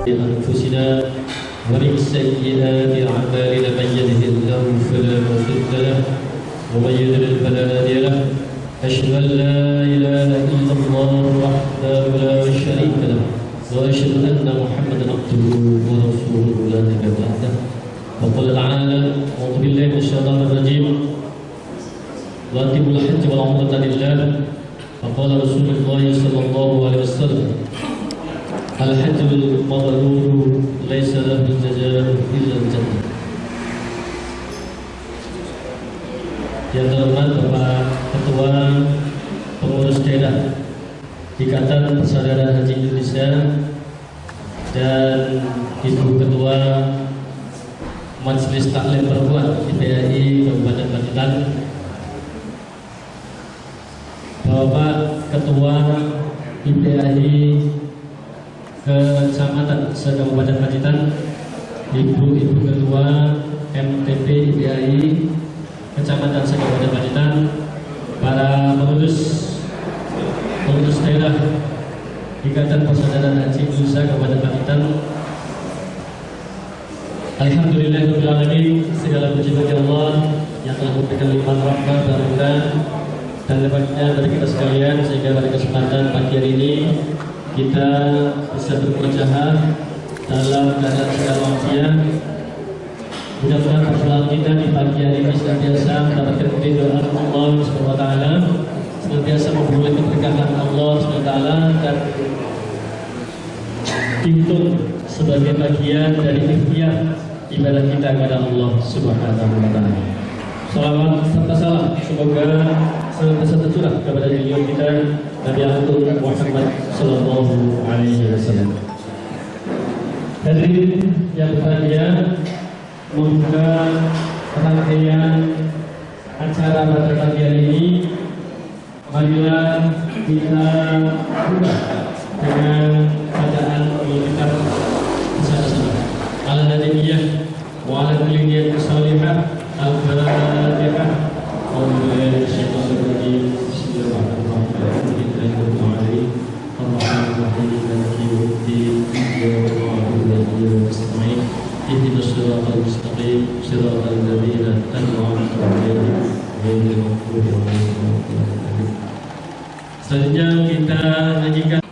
أنفسنا ومن سيئات أعمالنا من يهده الله فلا مضل له ومن يضلل فلا هادي له أشهد أن لا إله إلا الله وحده لا شريك له وأشهد أن محمدا عبده ورسوله لا نبي بعده وقال تعالى أعوذ بالله من الشيطان الرجيم وأتموا الحج والعمرة لله فقال رسول الله صلى الله عليه وسلم الحج المبرور ليس له جزاء إلا الجنة. Yang terhormat Bapak Ketua Pengurus Daerah Ikatan Persaudaraan Haji Indonesia dan Ibu Ketua Majelis Taklim Perempuan IPAI Kabupaten Pacitan, Bapak Ketua IPAI Kecamatan se-Kabupaten Pacitan, Ibu Ketua MTP IPAI Kecamatan se-Kabupaten Pacitan, para pengurus daerah Ikatan Persaudaraan Haji Indonesia Kabupaten Pacitan. Alhamdulillahirabbil alamin, segala puji bagi Allah yang telah memberikan limpahan rahmat dan berkah dan limpahnya bagi kita sekalian, sehingga pada kesempatan pagi hari ini kita bisa bermujahadah dalam keadaan segala wafiyah. Mudah-mudahan perjuangan kita di pagi hari ini senantiasa mendapatkan keridhaan Allah Subhanahu wa taala, senantiasa memperoleh keberkahan Allah Subhanahu wa taala dan dituntut sebagai bagian dari ikhtiar ibadah kita kepada Allah Subhanahu wa taala. Salawat serta salam semoga senantiasa tercurah kepada beliau kita Nabi Agung Muhammad sallallahu alaihi wasallam. Hadirin yang berbahagia, membuka rangkaian acara pada pagi hari ini, marilah kita buka dengan bacaan kitab bersama-sama. Al-Nabiyyah wa ala kulli niyatin shalihah. Al-Fatihah. Bismillahirrahmanirrahim. Bismillahirrahmanirrahim. Ar-Rahmanir-Rahim. Maliki yaumiddin. Iyyaka na'budu wa iyyaka nasta'in. Ihdinas siratal mustaqim. Siratal ladzina an'amta 'alaihim ghairil maghdubi 'alaihim waladdallin. Selanjutnya kita nyanyikan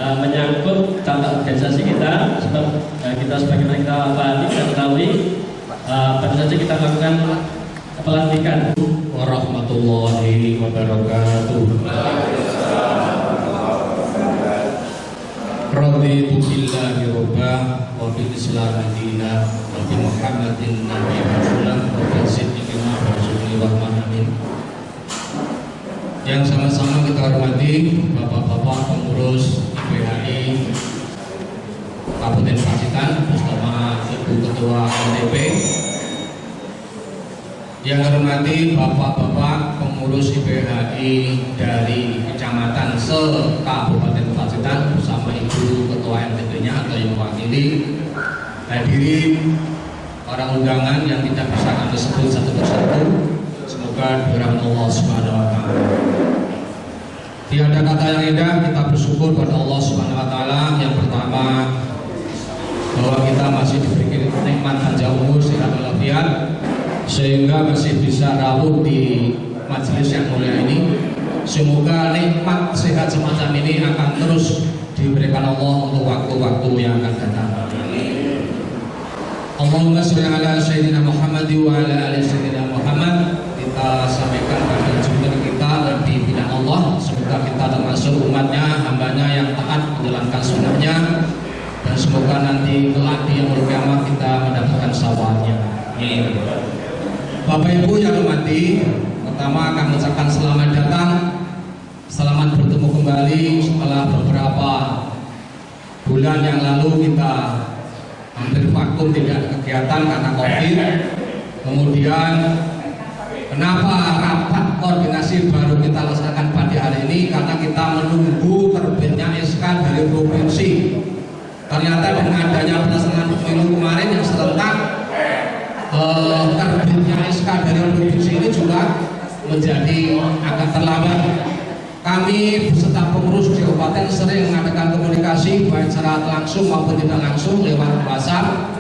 menyangkut tata organisasi kita, sebab kita sebagaimana kita pahami dan ketahui, pada saja kita lakukan pelantikan. Warahmatullahi wabarakatuh. Raditu billahi rabbah wa bil islami dina wa bi Muhammadin nabiyyan rasulan wa bi siddiqina rasulil rahmanin. Yang sama-sama kita hormati Bapak-bapak pengurus IPHI Kabupaten Pacitan bersama Ibu Ketua LDP, yang hormati Bapak-bapak pengurus IPHI dari Kecamatan se-Kabupaten Pacitan bersama Ibu Ketua LDP-nya atau yang mewakili, hadirin para undangan yang tidak bisa kami sebut satu persatu, semoga dirahmati Allah Subhanahu wa taala. Tiada kata yang indah, kita bersyukur pada Allah Subhanahu wa taala. Yang pertama, bahwa kita masih diberi nikmat panjang umur, sehat walafiat, sehingga masih bisa rawuh di majelis yang mulia ini. Semoga nikmat sehat semacam ini akan terus diberikan Allah untuk waktu-waktu yang akan datang. Allahumma sholli ala sayyidina Muhammad wa ala ali sayyidina Muhammad. Kita sampaikan pada junjungan kita Nabi bidang Allah, semoga kita termasuk umatnya, hambanya yang taat menjalankan sunnahnya, dan semoga nanti kelak di yaumul kiamat kita mendapatkan syafaatnya. Amin. Bapak Ibu yang hormati, pertama akan mengucapkan selamat datang, selamat bertemu kembali setelah beberapa bulan yang lalu kita hampir vakum, tidak ada kegiatan karena COVID. Kemudian kenapa rapat koordinasi baru kita laksanakan pada hari ini? Karena kita menunggu terbitnya SK dari provinsi. Ternyata dengan adanya pelaksanaan pemilu kemarin yang serentak, terbitnya SK dari provinsi ini juga menjadi agak terlambat. Kami beserta pengurus di kabupaten sering mengadakan komunikasi baik secara langsung maupun tidak langsung lewat WhatsApp,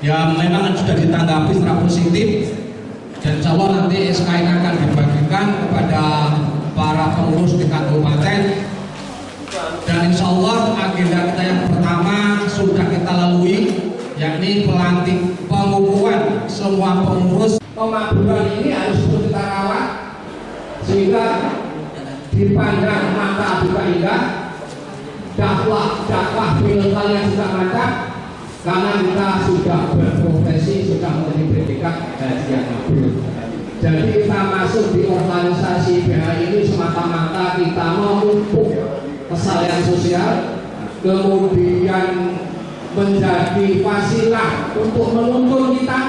yang memang sudah ditanggapi secara positif, dan insya Allah nanti SK ini akan dibagikan kepada para pengurus di kabupaten. Dan insya Allah agenda kita yang pertama sudah kita lalui, yakni pengukuhan semua pengurus. Pemaburan ini harus terus kita rawat sehingga dipandang mata juga indah, dakwah filter yang juga mantap, karena kita sudah berprofesi, sudah menjadi predikat haji yang mabrur. Jadi kita masuk di organisasi IPHI ini semata-mata kita memupuk kesalahan sosial, kemudian menjadi wasilah untuk menuntun kita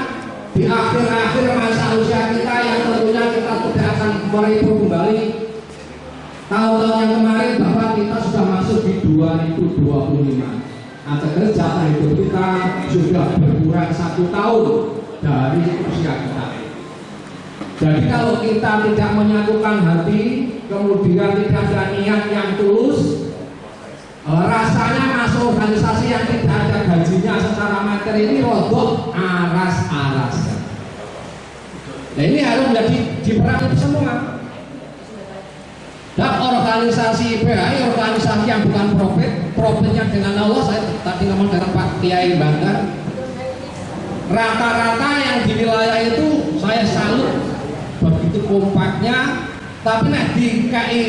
di akhir-akhir masa usia kita yang tentunya kita tidak akan merepot kembali. Tahun-tahun yang kemarin bahwa kita sudah masuk di 2025, artinya jatah hidup kita sudah berkurang 1 tahun dari usia kita. Jadi kalau kita tidak menyatukan hati, kemudian tidak ada niat yang tulus, rasanya masuk organisasi yang tidak ada gajinya secara materi ini roboh aras-aras. Nah ini harus menjadi diperangi semua. Dan organisasi IPHI, organisasi yang bukan profitnya dengan Allah. Saya tadi ngomong dengan Pak Kiai Bangga, rata-rata yang di wilayah itu saya salut begitu kompaknya. Tapi nah di KI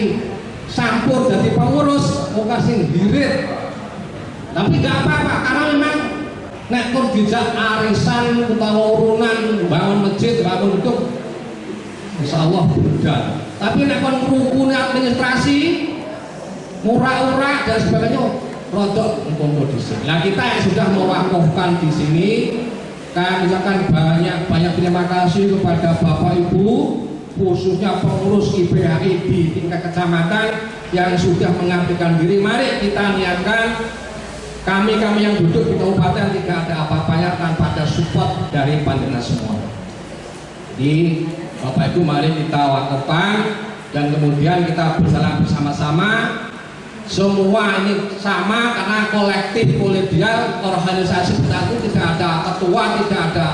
sampur jadi pengurus mau kasih hirit, tapi nggak apa-apa karena memang nekor dijak arisan utawa urunan bangun masjid, bangun itu insya Allah mudah. Tapi nek kon rukun administrasi murah-murah dan sebagainya rodok empon dhisik. Nah kita yang sudah mewakafkan di sini, kami ucapkan banyak terima kasih kepada Bapak Ibu, khususnya pengurus IPHI di tingkat kecamatan yang sudah mengabdikan diri. Mari kita niatkan kami yang duduk di kabupaten tidak ada apa-apanya tanpa ada support dari panjenengan semua. Di Bapak Ibu mari kita wakafkan dan kemudian kita berjalan bersama-sama. Semua ini sama karena kolektif kolegial organisasi kita itu tidak ada ketua, tidak ada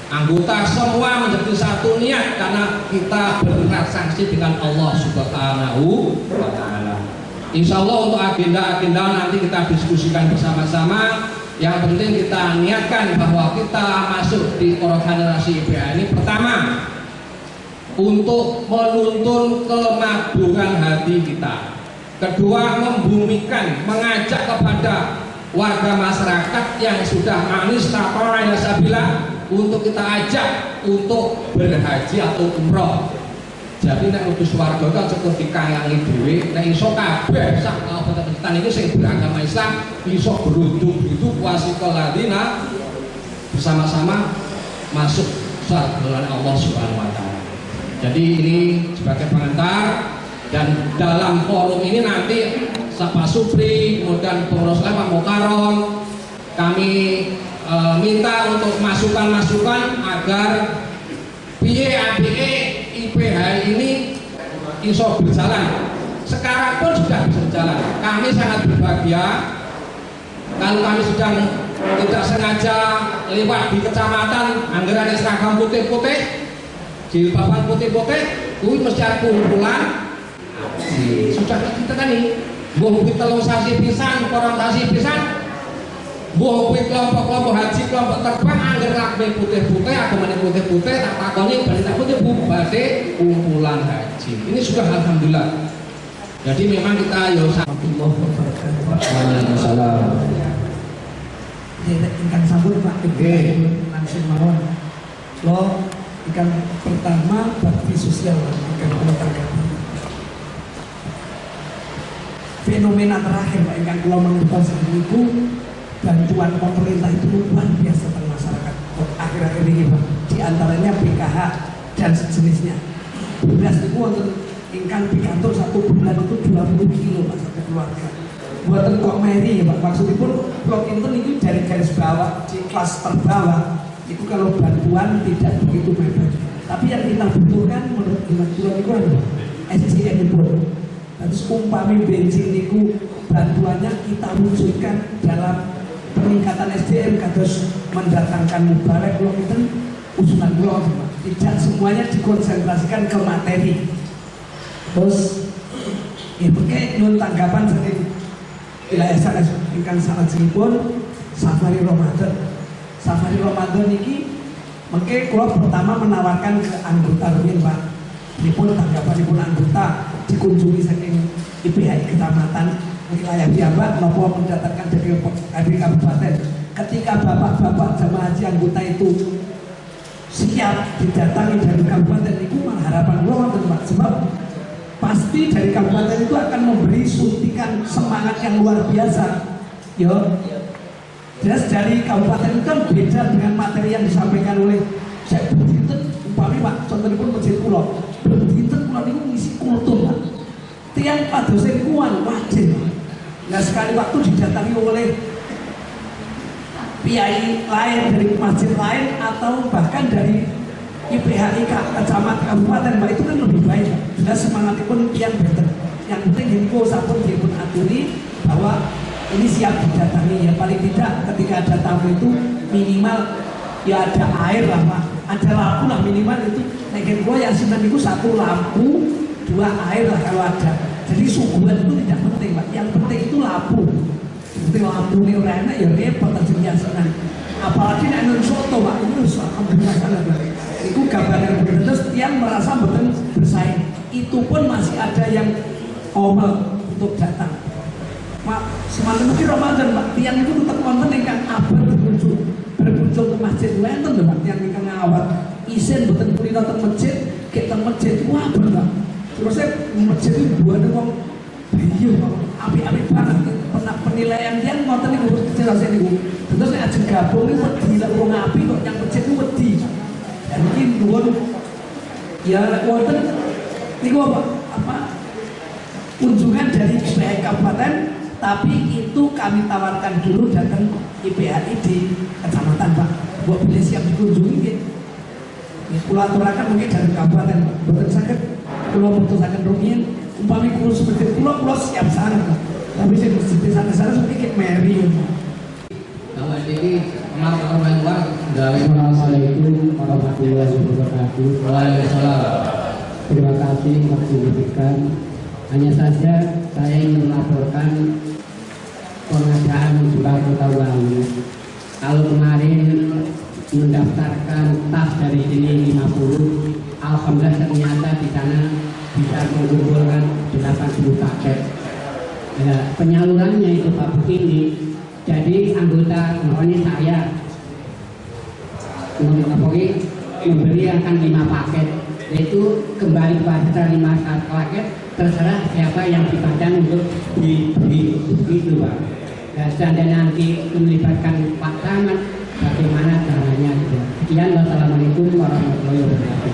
anggota, semua menjadi satu niat karena kita bertransaksi dengan Allah Subhanahu wa taala. Insya Allah untuk agenda-agenda nanti kita diskusikan bersama-sama. Yang penting kita niatkan bahwa kita masuk di organisasi IPHI ini pertama untuk menuntun kemakmuran hati kita. Kedua, membumikan, mengajak kepada warga masyarakat yang sudah manis taparaya sabila untuk kita ajak untuk berhaji atau umroh. Jadi nek utus warga kan cukup dikayangi dhewe, nek iso kabeh sak kabupaten iki sing beragama Islam iso berundung-undung wasikal ladina bersama-sama masuk surga Allah Subhanahu wa taala. Jadi ini sebagai pengantar, dan dalam forum ini nanti Pak Supri kemudian pengurus Pak Mokaron kami minta untuk masukan-masukan agar piye ABE IPH ini iso berjalan. Sekarang pun sudah bisa berjalan. Kami sangat berbahagia kalau kami sedang tidak sengaja lewat di kecamatan anggaran seragam putih-putih, jilbaban putih-putih, itu mesti ada kumpulan. Sudah kita kan nih, buah telung sasi pisan, korang sasi pisan, buah kelompok-kelompok haji, kelompok terbang, anggar lakbe putih-putih, agamanya putih-putih, tak takoni berita putih, bupati kumpulan haji. Ini sudah alhamdulillah. Jadi memang kita ya Waalaikumsalam. Ikan sabun Pak, langsung mawon. Lo ikan pertama bakti sosial, ikan olahraga. Fenomena terakhir Pak, ikan kalau menurut itu bantuan pemerintah itu luar biasa pada masyarakat akhir-akhir ini Pak. Di antaranya PKH dan sejenisnya. Beras itu untuk ikan pikantor 1 bulan itu 20 kilo Pak sampai keluarga. Buatan kok Mary ya Pak, maksudnya pun blok itu dari garis bawah, di kelas terbawah itu kalau bantuan tidak begitu mepet. Tapi yang kita butuhkan menurut Iman itu adalah SDM itu. Terus umpami bensin itu bantuannya kita wujudkan dalam peningkatan SDM, kados mendatangkan mubalek blok itu usulan blok, tidak semuanya dikonsentrasikan ke materi. Terus itu kayak nyun tanggapan seperti wilayah sana ikan sangat sempurna safari Ramadan. Safari Ramadan ini mungkin kalau pertama menawarkan ke anggota Rumin Pak, ini pun tanggapan ibu anggota dikunjungi saking IPH kecamatan wilayah Biamba maupun mendatangkan dari kabupaten. Ketika bapak-bapak jamaah haji anggota itu siap didatangi dari kabupaten itu, harapan Ramadan Pak, sebab pasti dari kabupaten itu akan memberi suntikan semangat yang luar biasa. Yo, jelas dari kabupaten itu kan beda dengan materi yang disampaikan oleh saya Budinten. Umpami Pak, contohnya pun Masjid Pulau. Budinten Pulau itu ngisi kultur Pak. Tiang padosen kuan wajib. Nah sekali waktu didatangi oleh piai lain dari masjid lain atau bahkan dari IPHI kecamatan kabupaten Pak, itu kan lebih baik Pak. Sudah semangat pun yang better. Yang penting info sapun dipun aturi bahwa ini siap didatangi ya, paling tidak ketika ada tamu itu minimal ya ada air lah Pak, ada lampu lah minimal itu. Negen gua yang sinan itu 1 lampu, 2 air lah kalau ada. Jadi suguhan itu tidak penting Pak. Yang penting itu lampu. Seperti lampu ini enak ya repot terjadi sinan. Apalagi nek nang soto Pak, itu alhamdulillah sangat Pak. Itu gambaran terus yang merasa betul bersaing. Itu pun masih ada yang omel untuk datang. Mak, semalam mungkin Ramadan Pak, tiang itu tetap konten yang abad berkunjung ke masjid wenten Pak, tiang yang ngawat isen betul kulino teng masjid, kita masjid wah bener. Terus saya masjid itu dua wong iya Pak, api-api banget. Penilaian dia konten itu kejelasan itu. Terus saya ajeng gabung itu wedi lah wong api kok yang masjid itu wedi. Dan mungkin dua ya wonten niku apa kunjungan dari IPH kabupaten, tapi itu kami tawarkan dulu datang IPHI di kecamatan Pak. Buat bila siap dikunjungi gitu. Pulau aturakan mungkin dari kabupaten Pak. Betul sakit pulau putusakan rumian umpami pulau seperti pulau siap sana Pak. Tapi saya di sana sedikit meri. Nama ini Assalamualaikum warahmatullahi wabarakatuh. Waalaikumsalam. Terima kasih waktu diberikan. Hanya saja saya ingin melaporkan pengadaan beberapa tahun lalu. Kalau kemarin mendaftarkan tas dari sini 50, alhamdulillah ternyata di sana bisa mengumpulkan 80 paket. Penyalurannya itu Pak begini, jadi anggota ini saya memberikan 5 paket, yaitu kembali kepada 5 paket, terserah siapa yang dipandang untuk diberi begitu Pak. Dan seandainya nanti melibatkan Pak Camat, bagaimana caranya gitu. Sekian, wassalamualaikum warahmatullahi wabarakatuh.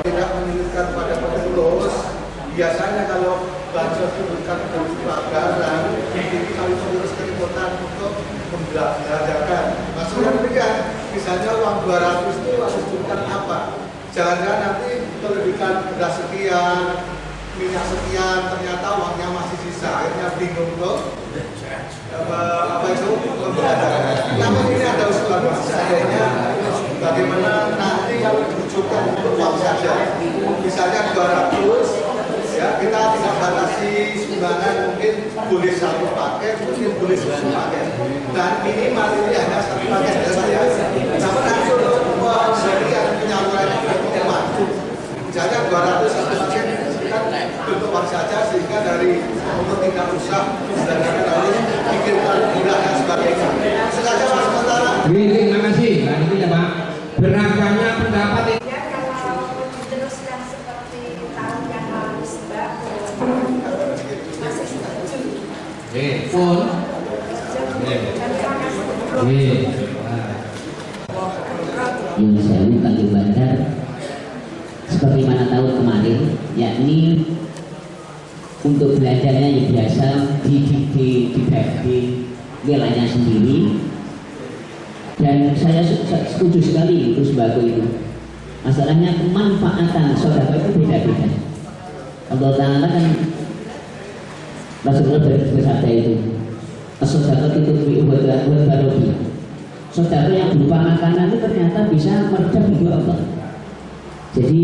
Tidak menyulitkan pada pengurus. Biasanya kalau bansos diberikan pelanggaran, ini kami pengurus keributan untuk membelanjakan. Maksudnya demikian, misalnya uang 200 itu harus diberikan apa? Jangan-jangan nanti terlebihkan beras sekian, minyak sekian, ternyata uangnya masih sisa, akhirnya bingung tuh. Apa itu membelanjakan? Namun ini ada usulan seandainya bagaimana nanti kalau dibutuhkan untuk uang saja, misalnya 200. Ya, kita tidak batasi sumbangan, mungkin boleh 1 paket, mungkin boleh 10 paket, dan minimal ini hanya 1 paket ya saya. Namun nanti untuk pemberian penyalurannya berarti waktu, misalnya 200 1 paket kan bentuk uang saja, sehingga dari untuk tidak usah menggunakan harus pikirkan gula dan sebagainya. Sengaja Mas Mentara. Terima kasih. Nah, itu ya Pak. Beragamnya pendapat itu. Pun. Yang saya Tanjung Bandar seperti mana tahun kemarin, yakni untuk belajarnya yang biasa di wilayahnya sendiri, dan saya setuju sekali itu sembako itu. Masalahnya kemanfaatan sodako itu beda-beda. Allah Ta'ala kan Rasulullah bersabda itu, sodako itu buat barobi. Sodako yang berupa makanan itu ternyata bisa meredam hidup Allah. Jadi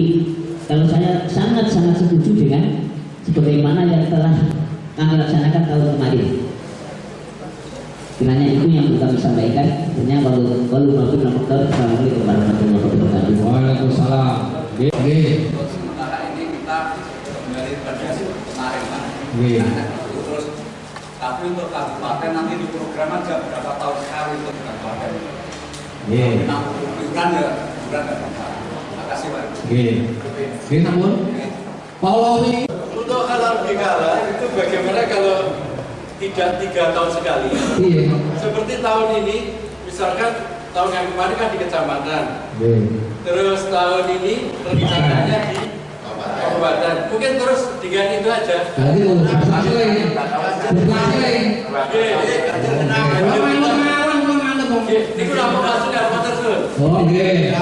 kalau saya sangat-sangat setuju dengan sebagaimana yang telah kami laksanakan tahun kemarin. Kiranya itu yang kami sampaikan. Sebenarnya kalau Assalamualaikum warahmatullahi wabarakatuh. Waalaikumsalam. Sementara ini kita kembali pada kemarin Pak. Terus tapi untuk kabupaten nanti di program aja berapa tahun sekali untuk kabupaten. Nah, bukan ya, bukan apa. Makasih Pak. Ini namun Paulawi Untuk halal bihalal itu bagaimana kalau tidak 3 tahun sekali? iya. Seperti tahun ini, misalkan tahun yang kemarin kan di kecamatan. Terus tahun ini rencananya di kabupaten. Mungkin terus diganti itu aja. Berarti Ini udah mau masuk dan mau terus. Oke.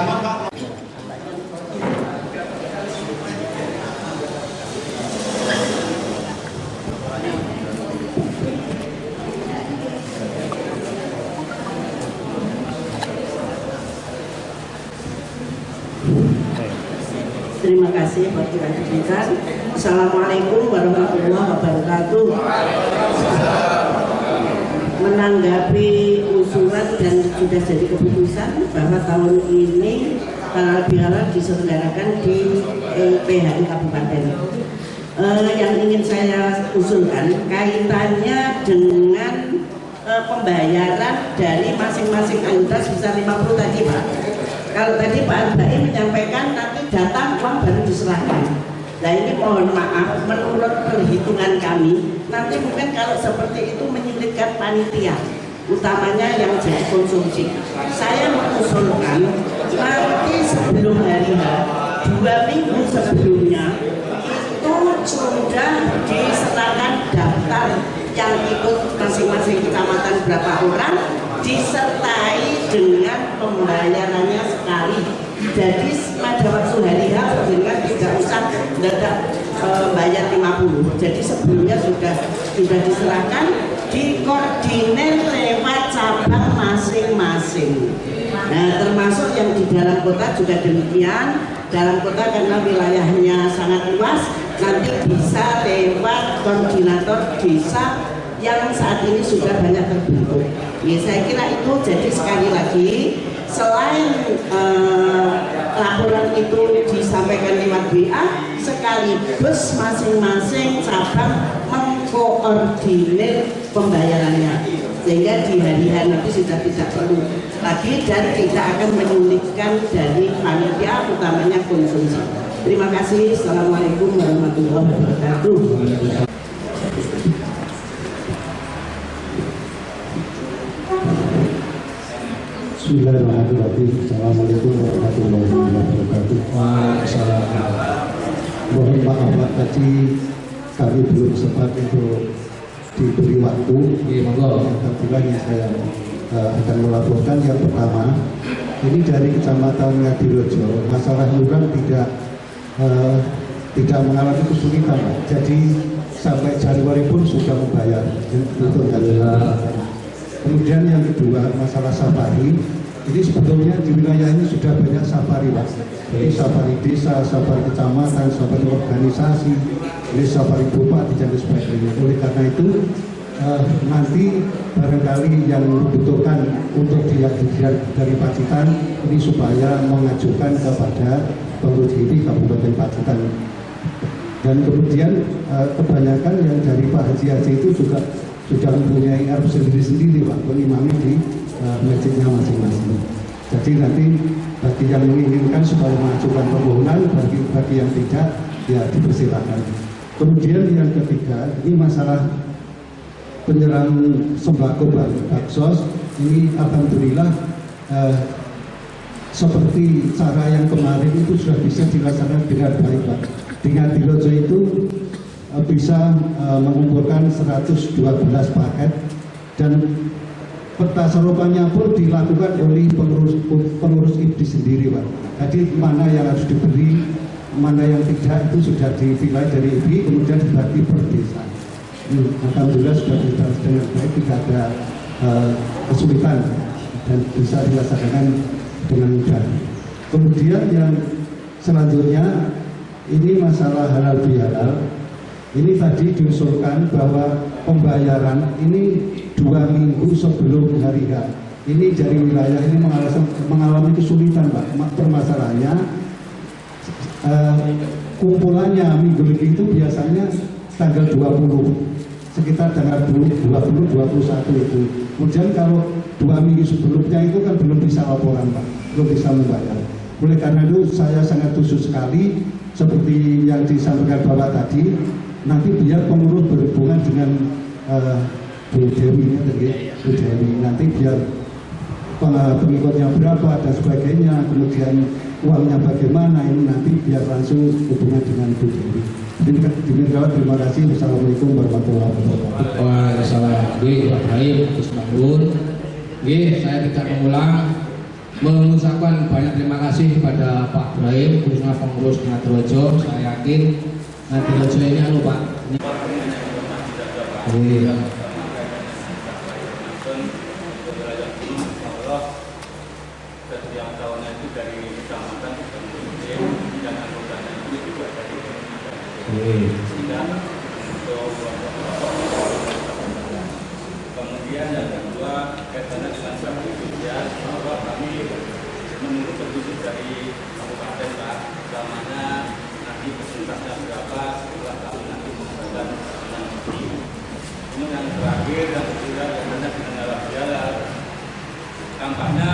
Terima kasih buat kita. Assalamualaikum warahmatullahi wabarakatuh. Menanggapi usulan dan sudah jadi keputusan bahwa tahun ini halal bihalal diselenggarakan di PHI Kabupaten. Yang ingin saya usulkan kaitannya dengan pembayaran dari masing-masing anggota sebesar 50 tadi Pak. Kalau tadi Pak Al-Ba'i menyampaikan nanti datang uang baru diserahkan. Nah ini mohon maaf, menurut perhitungan kami, nanti mungkin kalau seperti itu menyulitkan panitia, utamanya yang jadi konsumsi. Saya mengusulkan nanti sebelum hari H, 2 minggu sebelumnya, itu sudah diserahkan daftar yang ikut masing-masing kecamatan berapa orang, disertai dengan pembayarannya sekali. Jadi pada waktu hari H dengan tidak usah mendadak bayar 50. Jadi sebelumnya sudah diserahkan, dikoordinir lewat cabang masing-masing. Nah termasuk yang di dalam kota juga demikian. Dalam kota karena wilayahnya sangat luas, nanti bisa lewat koordinator desa yang saat ini sudah banyak terbentuk. Ya, saya kira itu. Jadi sekali lagi selain laporan itu disampaikan lewat WA, sekaligus masing-masing cabang mengkoordinir pembayarannya, sehingga di hari-hari nanti sudah tidak perlu lagi dan tidak akan menyulitkan dari panitia, utamanya konsumsi. Terima kasih. Assalamualaikum warahmatullahi wabarakatuh. Bismillahirrahmanirrahim. Assalamualaikum warahmatullahi wabarakatuh. Mohon maaf tadi kami belum sempat untuk diberi waktu. Kebetulan saya akan melaporkan yang pertama. Ini dari Kecamatan Ngadirejo, masalah iuran tidak mengalami kesulitan. Jadi sampai Januari pun sudah membayar. Kemudian yang kedua, masalah safari. Ini sebetulnya di wilayah ini sudah banyak safari, Pak. Jadi safari desa, safari kecamatan, safari organisasi, ini safari bupati dan sebagainya. Oleh karena itu nanti barangkali yang membutuhkan untuk dihadirkan dari Pacitan ini supaya mengajukan kepada pengurus ini Kabupaten Pacitan. Dan kemudian kebanyakan yang dari Pak Haji Haji itu juga sudah mempunyai RP sendiri-sendiri, Pak, mengimami di masjidnya masing-masing. Jadi nanti bagi yang menginginkan supaya mengajukan permohonan, bagi yang tidak, ya dipersilakan. Kemudian yang ketiga, ini masalah penyerahan sembako baksos. Ini alhamdulillah seperti cara yang kemarin itu sudah bisa dilaksanakan dengan baik, Pak. Dengan Ngadirejo itu bisa mengumpulkan 112 paket dan pertasarupannya pun dilakukan oleh pengurus IBDI sendiri, Pak. Jadi mana yang harus diberi, mana yang tidak itu sudah dipilih dari IBDI, kemudian dibagi per desa. Alhamdulillah sudah berjalan dengan baik, tidak ada kesulitan dan bisa dilaksanakan dengan mudah. Kemudian yang selanjutnya ini masalah halal bihalal. Ini tadi diusulkan bahwa pembayaran ini 2 minggu sebelum hari H. Ini dari wilayah ini mengalami kesulitan, Pak. Permasalahannya kumpulannya minggu itu biasanya tanggal 20, sekitar tanggal 20, 21 itu. Kemudian kalau 2 minggu sebelumnya itu kan belum bisa laporan, Pak, belum bisa membayar. Oleh karena itu saya sangat khusus sekali seperti yang disampaikan Bapak tadi, nanti biar pengurus berhubungan dengan Bu Dewi, nanti biar pengikutnya berapa dan sebagainya, kemudian uangnya bagaimana, ini nanti biar langsung hubungan dengan Bu Dewi. Demikian, terima kasih. Wassalamualaikum warahmatullahi wabarakatuh. Waalaikumsalam. Saya tidak mengulang, mengucapkan banyak terima kasih kepada Pak Ibrahim, khususnya pengurus Ngadirejo. Saya yakin Ngadirejo ini Pak. Setiap tahunnya itu dari kecamatan dan anggotanya itu juga dari sehingga kemudian yang kedua kaitannya dengan sanksi sosial, bahwa kami menunggu petunjuk dari kabupaten, Pak, utamanya nanti pesertanya berapa setelah kami nanti menggunakan nanti. Ini yang terakhir yang ketiga kaitannya dengan halal bihalal. Tampaknya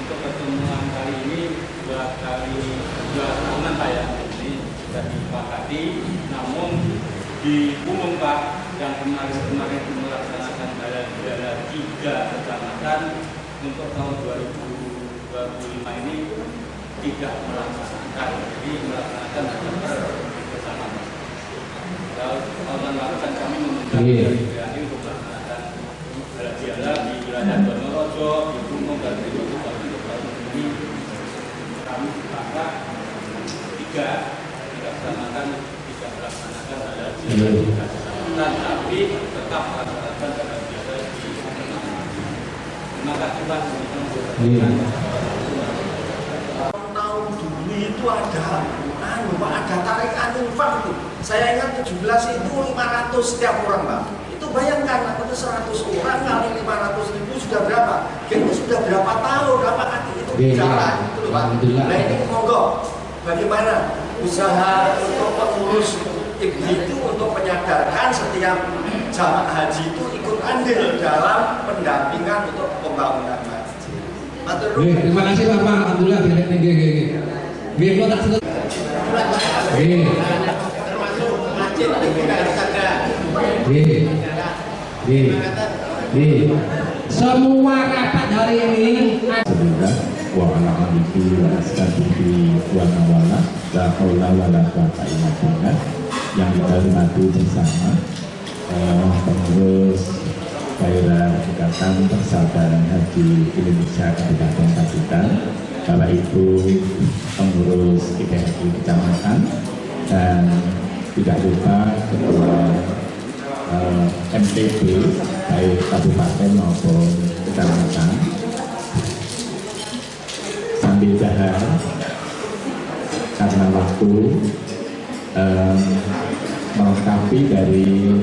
untuk pertemuan kali ini dua tahunan, Pak, ya. Ini sudah disepakati, namun di umum, Pak, yang kemarin itu melaksanakan halal bihalal 3 kecamatan untuk tahun 2025 ini tidak melaksanakan, jadi melaksanakan hanya per kecamatan. Kalau tahun lalu kan kami mengundang dari BAI untuk melaksanakan halal bihalal di wilayah Donorojo, di Gunung, dan di Bogor. Untuk tahun ini kami sepakat 3 kecamatan tidak melaksanakan halal bihalal di kecamatan, tapi tetap melaksanakan halal bihalal di kecamatan. Terima kasih, Pak. Tahun dulu itu ada ada tarikan infak itu. Saya ingat 17 itu 500 setiap orang, Pak. Itu bayangkan, aku itu 100 orang kali 500.000 sudah berapa? Itu sudah berapa tahun, berapa kali itu jalan gitu loh Pak. Nah ini monggo bagaimana usaha untuk pengurus IPI itu untuk menyadarkan setiap jamaah haji itu ikut andil dalam pendampingan untuk pembangunan masjid. Terima kasih Bapak. Alhamdulillah. Gini, tak sebut. Termasuk masjid Semua rapat hari ini wa ala alihi wa ashabihi wa mawala la haula wa la quwata illa billah. Yang kita hormati bersama pengurus daerah Ikatan Persaudaraan Haji Indonesia Kabupaten Pacitan, Bapak Ibu pengurus IPHI Kecamatan, dan tidak lupa ketua MTB baik kabupaten maupun kecamatan. Sambil dahar karena waktu melengkapi dari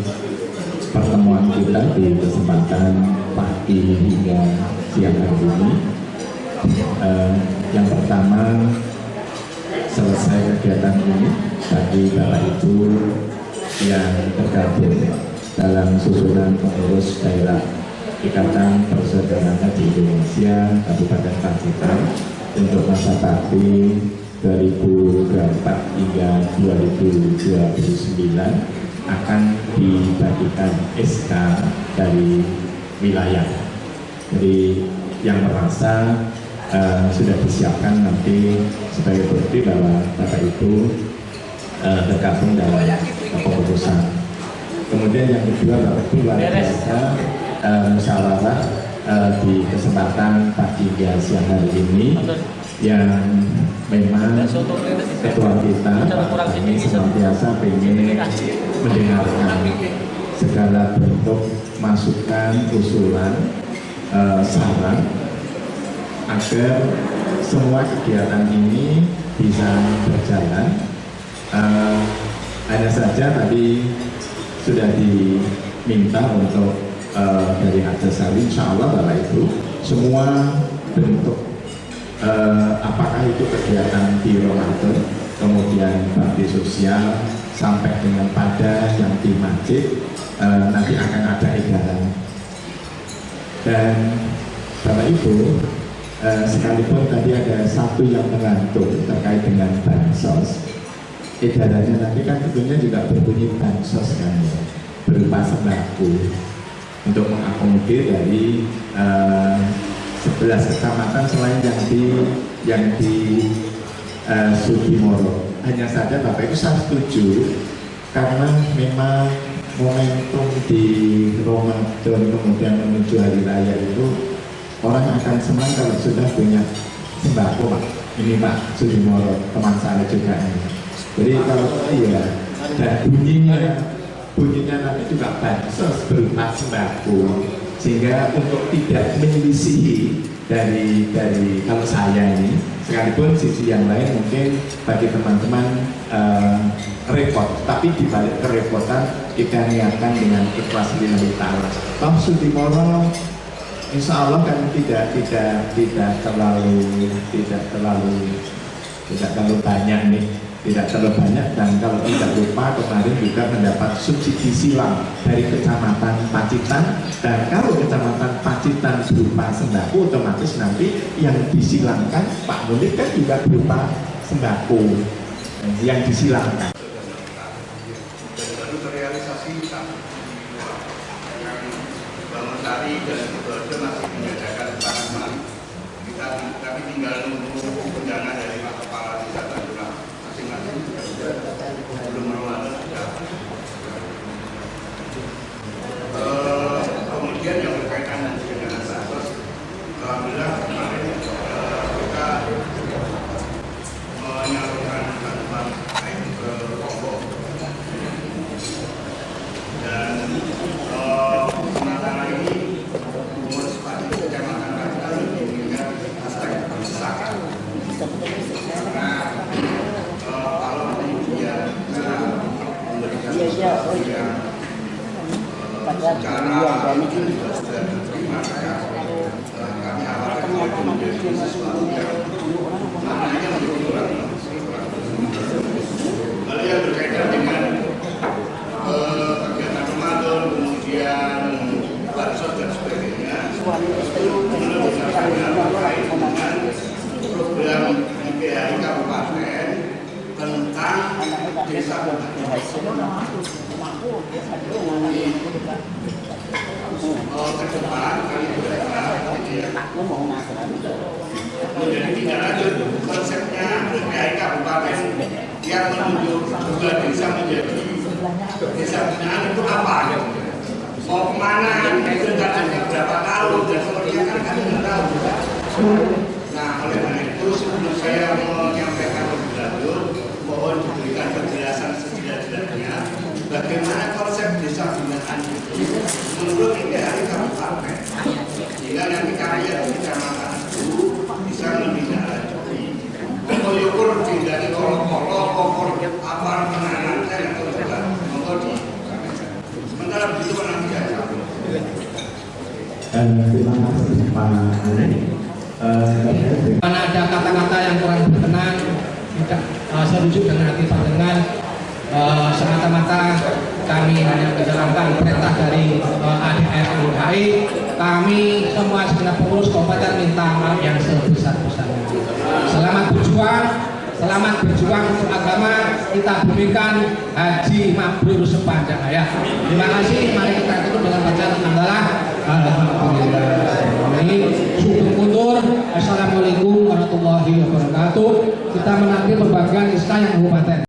pertemuan kita di kesempatan pagi hingga siang hari ini. Yang pertama, selesai kegiatan ini bagi Bapak Ibu yang tergabung dalam susunan pengurus daerah Ikatan Persaudaraan Haji Indonesia Kabupaten Pacitan untuk masa bakti 2024 hingga 2029 akan dibagikan SK dari wilayah. Jadi yang merasa sudah disiapkan nanti sebagai bukti bahwa Bapak Ibu tergabung dalam kepengurusan. Kemudian yang kedua, Bapak Ibu luar biasa musyawarah di kesempatan pagi hingga siang hari ini yang memang ketua kita ini senantiasa ingin mendengarkan segala bentuk masukan, usulan, saran agar semua kegiatan ini bisa berjalan. Hanya saja tadi sudah diminta untuk dari Arjasari, insya Allah Bapak Ibu semua bentuk apakah itu kegiatan di Ramadan, kemudian bakti sosial sampai dengan pada yang di masjid nanti akan ada edaran. Dan Bapak Ibu sekalipun tadi ada satu yang mengantuk terkait dengan bansos, edarannya nanti kan tentunya juga berbunyi bansos kan ya, berupa sembako untuk mengakomodir dari 11 kecamatan selain yang di Sudimoro. Hanya saja Bapak Ibu saya setuju karena memang momentum di Ramadan kemudian menuju hari raya itu orang akan senang kalau sudah punya sembako Pak. Ini Pak Sudimoro teman saya juga ini. Jadi kalau iya dan bunyinya nanti juga bansos berupa sembako, sehingga untuk tidak menyelisihi dari kalau saya ini, sekalipun sisi yang lain mungkin bagi teman-teman repot, tapi dibalik kerepotan kita niatkan dengan ikhlas lillahi ta'ala. Toh Sudimoro insya Allah kan tidak terlalu banyak nih. Tidak terlalu banyak, dan kalau tidak lupa kemarin juga mendapat subsidi silang dari Kecamatan Pacitan, dan kalau Kecamatan Pacitan berupa sembako otomatis nanti yang disilangkan Pak Munir kan juga berupa sembako yang disilangkan. Baru terrealisasi dengan Bangun Sari dan Sidoarjo masih menyediakan barang mali. Kami tinggal menunggu undangan dari Pak Kepala Desa Tanjung masing-masing belum Ramadan sudah. Kemudian yang berkaitan dengan bansos, alhamdulillah kemarin kita menyalurkan bantuan itu ke Lombok dan sementara ini pengurus partai Kecamatan Pacitan menginginkan aspek perpustakaan karena kalau dia memberikan sesuatu yang secara sudah diterima, kami harapkan menjadi sesuatu yang Jadi tidak lanjut konsepnya PPI Kabupaten yang menunjuk dua desa menjadi desa binaan itu apa? Mau kemana? Itu tidak berapa tahun dan sepertinya kan kami tidak tahu. Nah, oleh karena itu sebelum saya menyampaikan lebih lanjut, mohon diberikan penjelasan sejelas-jelasnya bagaimana konsep desa binaan itu menurut PPI Kabupaten, sehingga nanti kalian di kecamatan itu bisa menindaklanjuti. Mengukur dari kolok-kolok, pokok apa penanganan saya atau juga mengkodi. Sementara begitu nanti saya. Terima kasih Pak Ani. Karena ada kata-kata yang kurang berkenan, tidak serujuk dengan hati panjenengan, semata-mata kami hanya menjalankan perintah dari ADR UHI. Kami semua segenap pengurus kabupaten minta maaf yang sebesar-besarnya. Selamat berjuang untuk agama. Kita bumikan haji mabrur sepanjang hayat. Terima kasih. Mari kita tutup dengan bacaan hamdalah. Alhamdulillah. Syukur mundur. Assalamualaikum warahmatullahi wabarakatuh. Kita menanti pembagian ISKA yang kabupaten.